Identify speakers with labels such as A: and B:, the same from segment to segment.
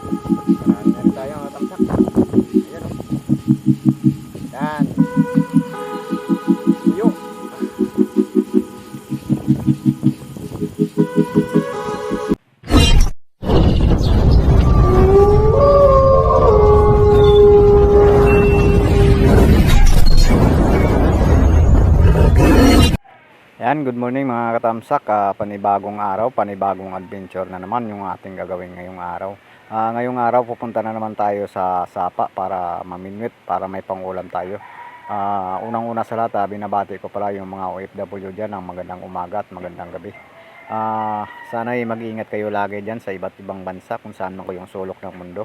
A: Marami na rin tayo mga tamsak. Ayan o. Yan. Tuyo. Yan, good morning mga katamsak. Panibagong araw, panibagong adventure na naman yung ating gagawin ngayong araw. Ngayong araw pupunta na naman tayo sa Sapa para maminwit, para may pangulam tayo. Unang-una sa lahat, binabati ko pala yung mga OFW dyan ng magandang umaga at magandang gabi. Sana mag-iingat kayo lagi dyan sa iba't ibang bansa kung saan man kayong sulok ng mundo.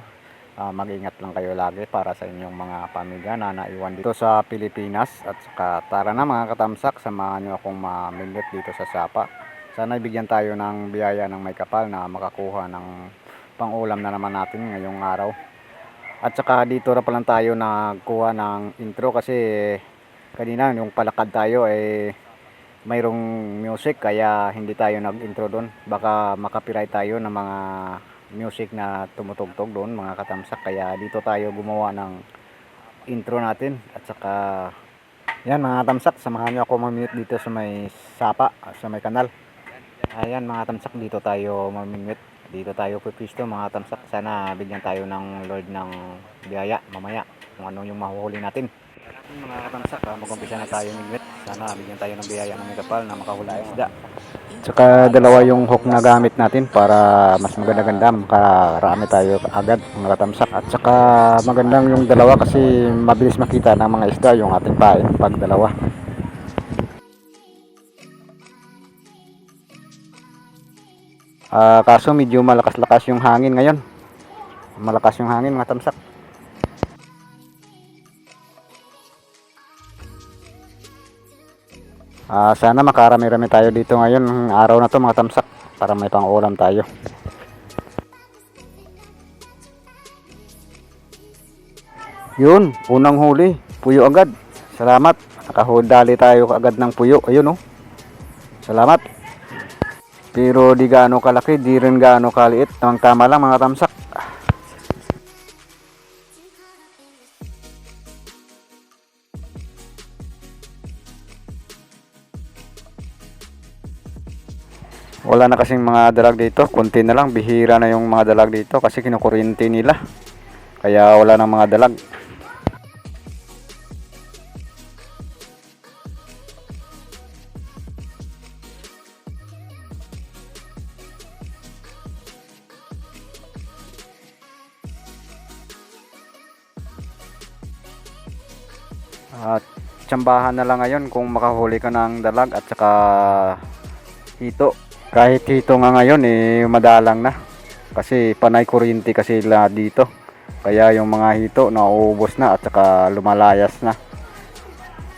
A: Mag-ingat lang kayo lagi para sa inyong mga pamilya na naiwan dito sa Pilipinas. At saka tara na mga katamsak, samahan nyo akong mamingwit dito sa Sapa. Sana ibigyan tayo ng biyaya ng may kapal na makakuha ng pangulam na naman natin ngayong araw. At saka dito na palang tayo nagkuha ng intro kasi kanina yung palakad tayo mayroong music kaya hindi tayo nag-intro doon. Baka makapiright tayo ng mga music na tumutugtog doon mga katamsak, kaya dito tayo gumawa ng intro natin. At saka yan mga tamsak, samahan nyo ako mamingwit dito sa may Sapa, sa may kanal. Ayan mga tamsak, dito tayo mamingwit, dito tayo pipisto mga tamsak. Sana bigyan tayo ng Lord ng biyaya mamaya kung ano yung mahuhuli natin. Mga katamsak, mag-umpisa na tayo mingwit. Sana bigyan tayo ng biyaya ng may kapal na makahula ng isda. Tsaka dalawa yung hook na gamit natin para mas maganda-ganda, makarami tayo agad mga katamsak. At saka magandang yung dalawa kasi mabilis makita ng mga isda yung ating pain pag dalawa. Kaso medyo malakas-lakas yung hangin ngayon. Malakas yung hangin mga tamsak. Sana makarami-rami tayo dito ngayon araw na to mga tamsak para may pang-ulam tayo. Yun, unang huli, puyo agad. Salamat, nakahudali tayo agad ng puyo. Ayun oh, salamat. Pero di gaano kalaki, di rin gaano kaliit, tamang tama lang mga tamsak. Wala na kasing mga dalag dito, konti na lang, bihira na yung mga dalag dito kasi kinukuryente nila. Kaya wala nang mga dalag. At tsambahan na lang ngayon kung makahuli ka ng dalag at saka hito. Kahit hito nga ngayon madalang na kasi panay kuryente kasi sila dito, kaya yung mga hito nauubos na at saka lumalayas na.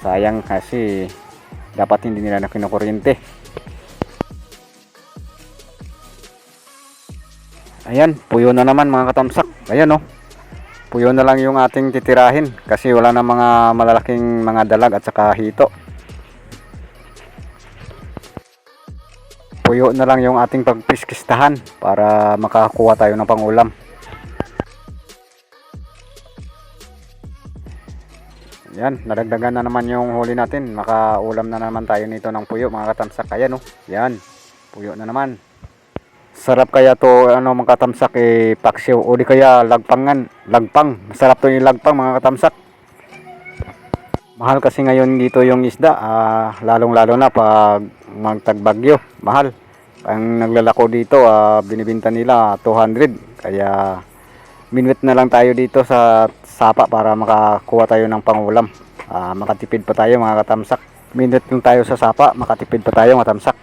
A: Sayang kasi dapat hindi nila na kinukuryente. Ayan, puyo na naman mga katamsak. Ayan oh, puyo na lang yung ating titirahin kasi wala na mga malalaking mga dalag at saka hito. Puyo na lang yung ating pagpiskistahan para makakuha tayo ng pangulam. Yan, nadagdagan na naman yung huli natin. Makaulam na naman tayo nito ng puyo mga katamsak. Ayan oh, yan, puyo na naman. Sarap kaya to mga katamsak, paksiw o di kaya lagpangan, lagpang. Masarap to yung lagpang mga katamsak. Mahal kasi ngayon dito yung isda, lalong-lalo na pag magtagbagyo, mahal. Ang naglalako dito, binibenta nila 200. Kaya minwit na lang tayo dito sa Sapa para makakuha tayo ng pangulam. Makatipid pa tayo mga katamsak. Minwit yung tayo sa Sapa, makatipid pa tayo mga katamsak.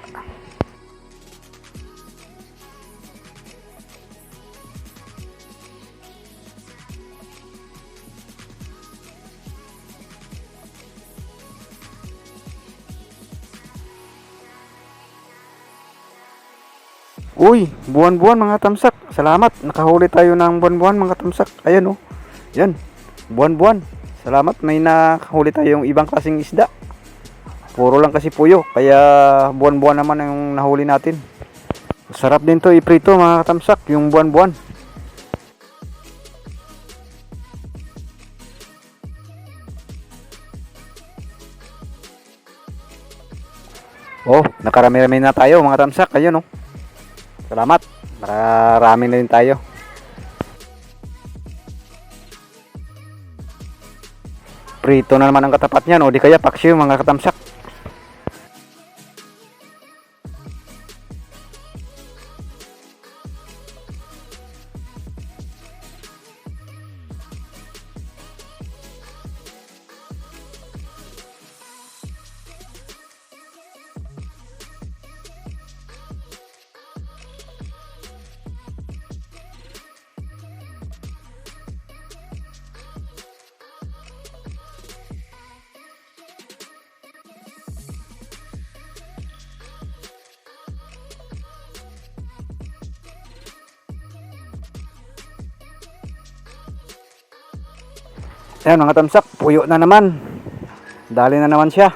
A: Uy, buwan-buwan mga tamsak. Salamat, nakahuli tayo ng buwan-buwan mga tamsak. Ayan oh, yan, buwan-buwan. Salamat, may nakahuli tayong ibang klaseng isda. Puro lang kasi puyo, kaya buwan-buwan naman yung nahuli natin. Sarap din to iprito mga tamsak, yung buwan-buwan. Oh, nakarami-rami na tayo mga tamsak. Ayun oh. Salamat. Marami na din tayo. Prito na naman ang katapat niyan o di kaya paksiw mga katamsak. Ayan mga tamsak, puyo na naman. Dali na naman siya.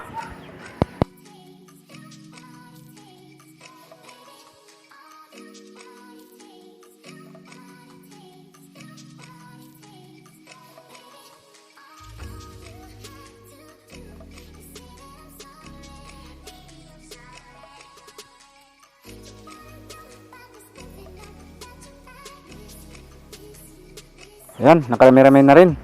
A: Ayan, nakarami-rami na rin.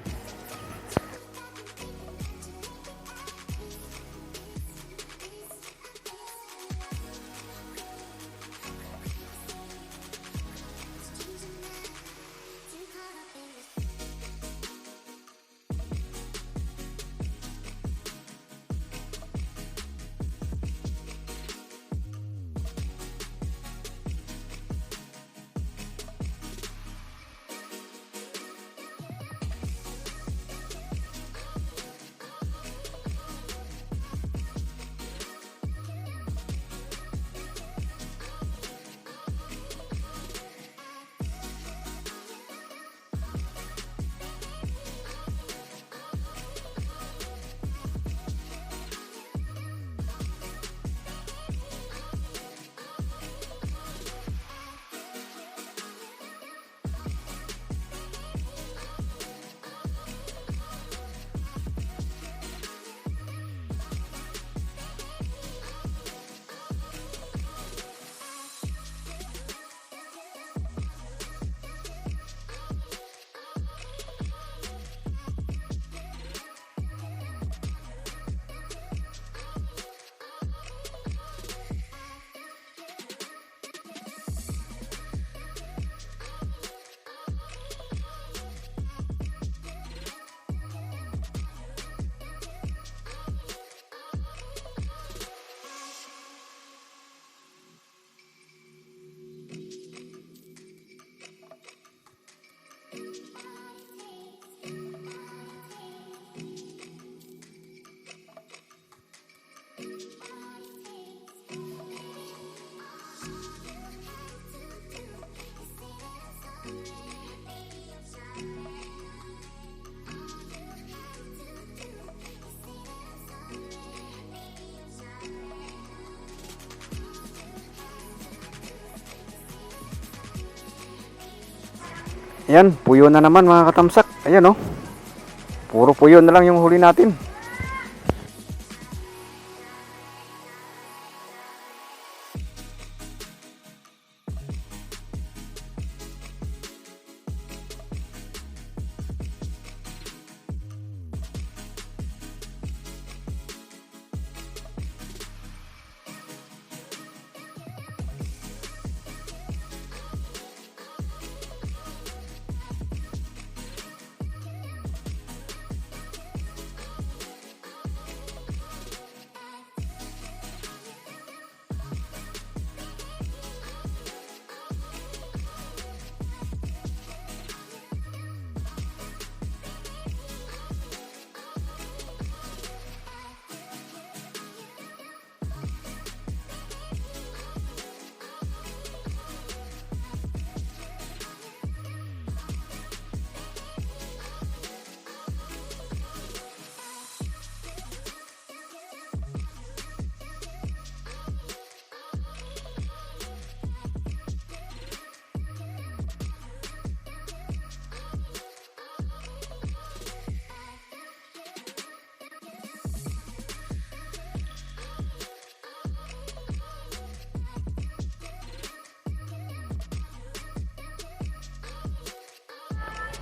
A: Ayan, puyo na naman mga katamsak. Ayan oh. Puro puyo na lang yung huli natin.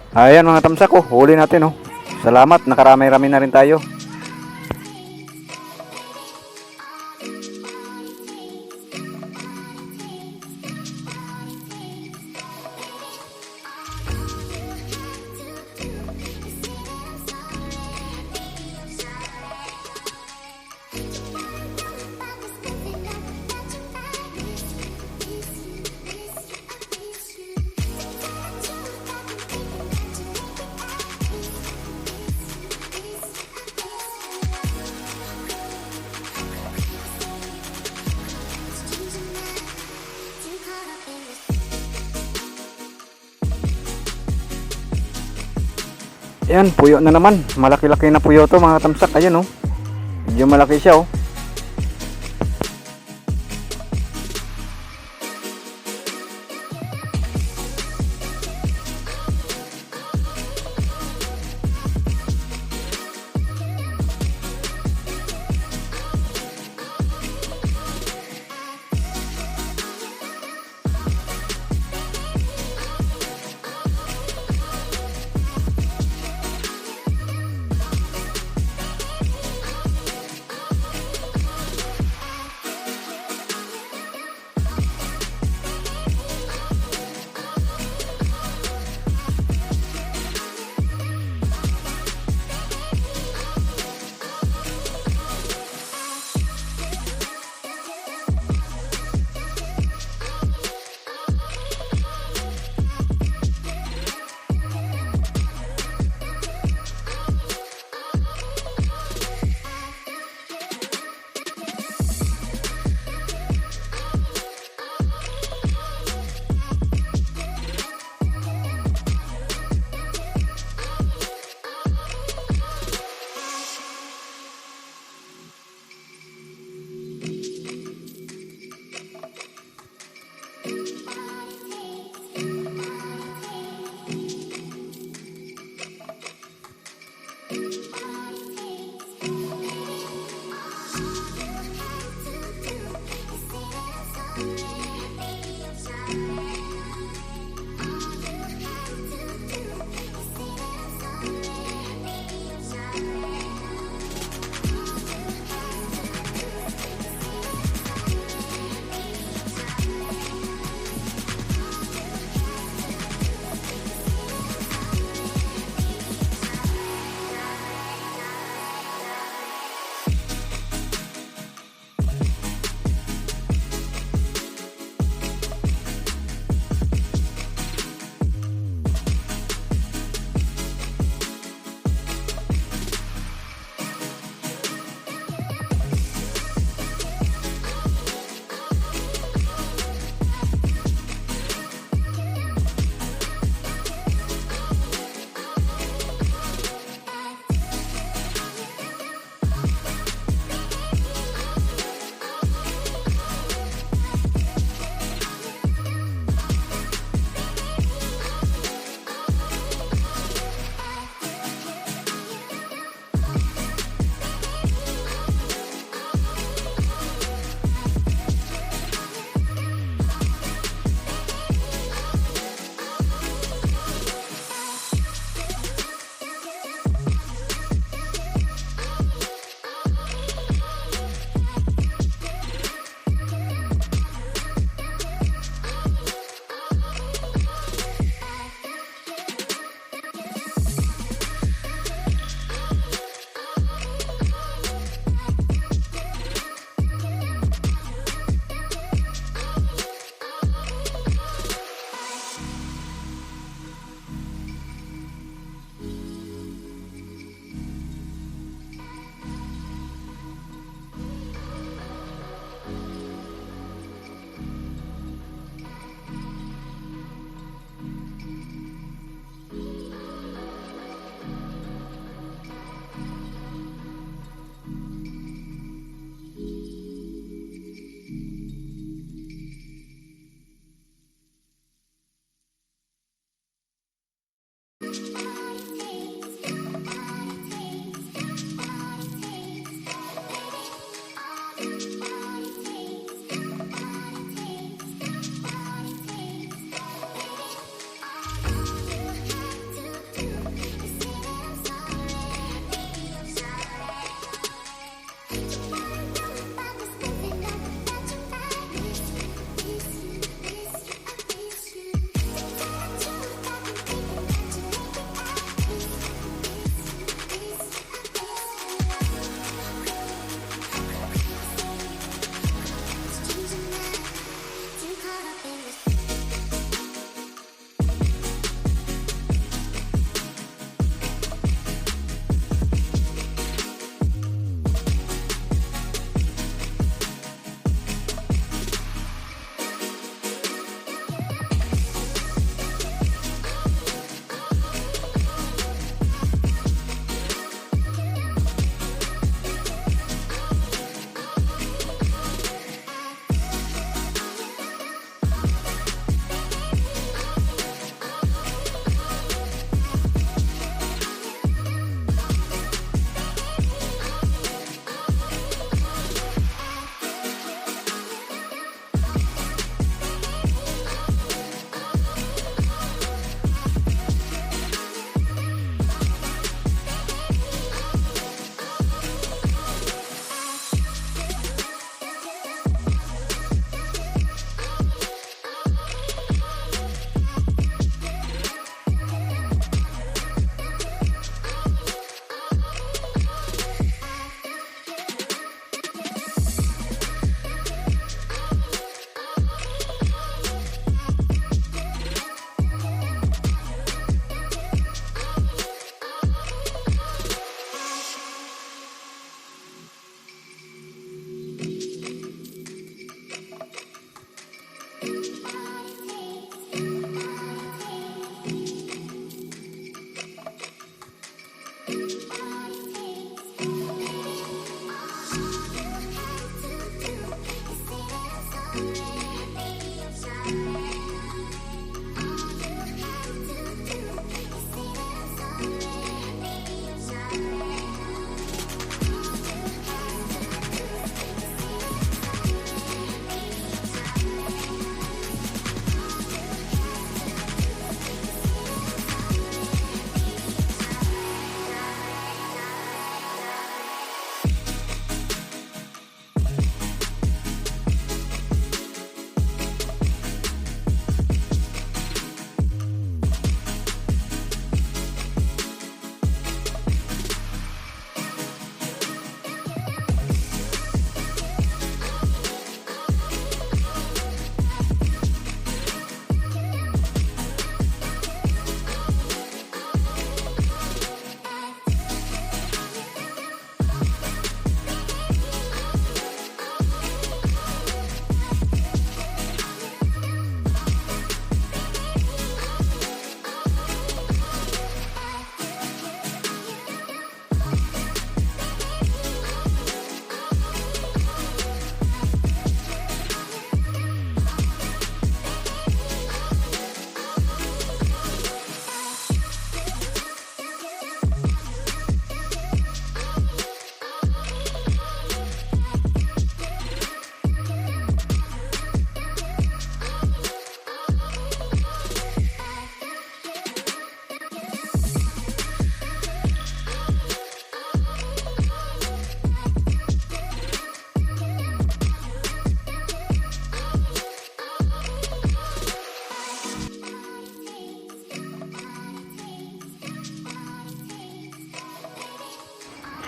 A: Ayan mga tamsak, oh, huli natin, oh. Salamat, nakarami-rami na rin tayo. Ayan, puyo na naman. Malaki-laki na puyo to mga tamsak. Ayan, oh. Medyo malaki siya, oh.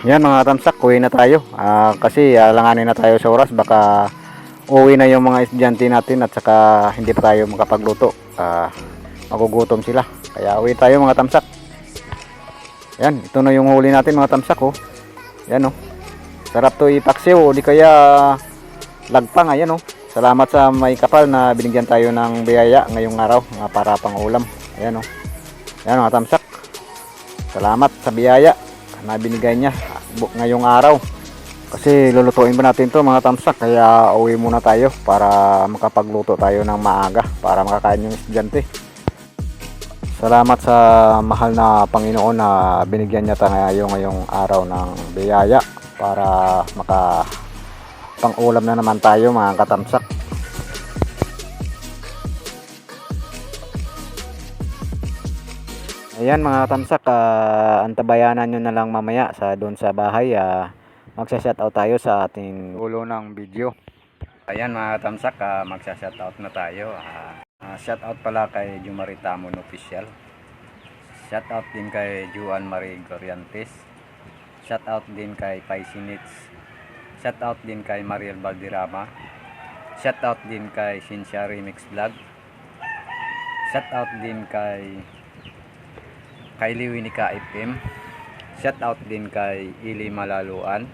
A: Yan mga tamsak, uwi na tayo. Kasi alanganin na tayo sa oras. Baka uwi na yung mga estudyante natin at saka hindi pa tayo makapagluto. Magugutom sila. Kaya uwi tayo mga tamsak. Yan, ito na yung huli natin mga tamsak oh. Yan oh. Sarap to ipaksiw o di kaya lagpang. Ayan oh. Salamat sa may kapal na binigyan tayo ng biyaya ngayong araw para pang ulam. Ayan oh. Yan mga tamsak. Salamat sa biyaya na binigay niya ngayong araw. Kasi lulutuin pa natin to mga tamsak. Kaya uwi muna tayo para makapagluto tayo ng maaga para makakain yung estudyante. Salamat sa mahal na Panginoon na binigyan niya tayo ngayong araw ng biyaya para maka pang-ulam na naman tayo mga katamsak. Ayan mga katamsak, antabayanan nyo na lang mamaya sa doon sa bahay. Magsa-shoutout tayo sa ating ulo ng video. Ayan mga katamsak, magsa-shoutout na tayo. Shoutout pala kay Jumarita Tamon Official. Shoutout din kay Juan Marie Goriantes. Shoutout din kay Paisinits. Shoutout din kay Mariel Valderrama. Shoutout din kay Cynthia Remix Vlog. Shoutout din kay Liwinika FM. Shoutout din kay Ili Malaluan.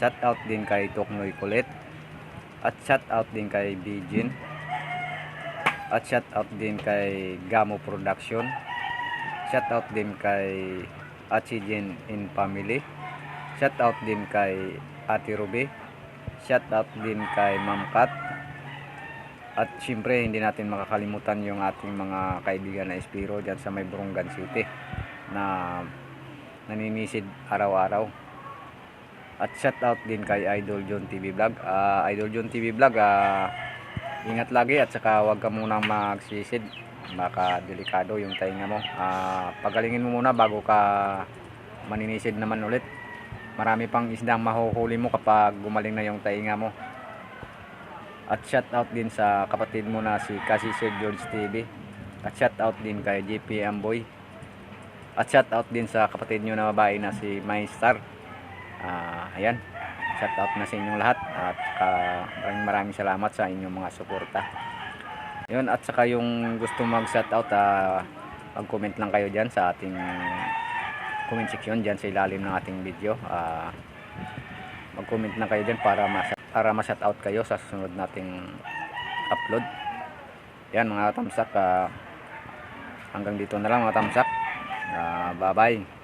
A: Shoutout din kay Toknoy Kulit. At shoutout din kay Bijin. At shoutout din kay Gamo Production. Shoutout din kay Achijin in Family. Shoutout din kay Ate Ruby. Shoutout din kay Ma'am Kat. At syempre hindi natin makakalimutan yung ating mga kaibigan na Espiro dyan sa may Borongan City na naninisid araw-araw. At shoutout din kay Idol John TV Vlog. Idol John TV Vlog, ingat lagi at saka huwag ka munang magsisid, baka delikado yung tainga mo. Pagalingin mo muna bago ka maninisid naman ulit. Marami pang isdang mahuhuli mo kapag gumaling na yung tainga mo. At shoutout din sa kapatid mo na si Kasi Sir George TV. At shoutout din kay JP Amboy. At shoutout din sa kapatid nyo na babae na si Maystar. Ayan, shoutout na sa inyong lahat. At maraming salamat sa inyong mga suporta. Yun, at saka yung gusto mag-shoutout, mag-comment lang kayo dyan sa ating comment section dyan sa ilalim ng ating video. Mag-comment na kayo dyan para ma-shoutout kayo sa susunod nating upload. Yan mga tamsak, hanggang dito na lang mga tamsak. Bye bye.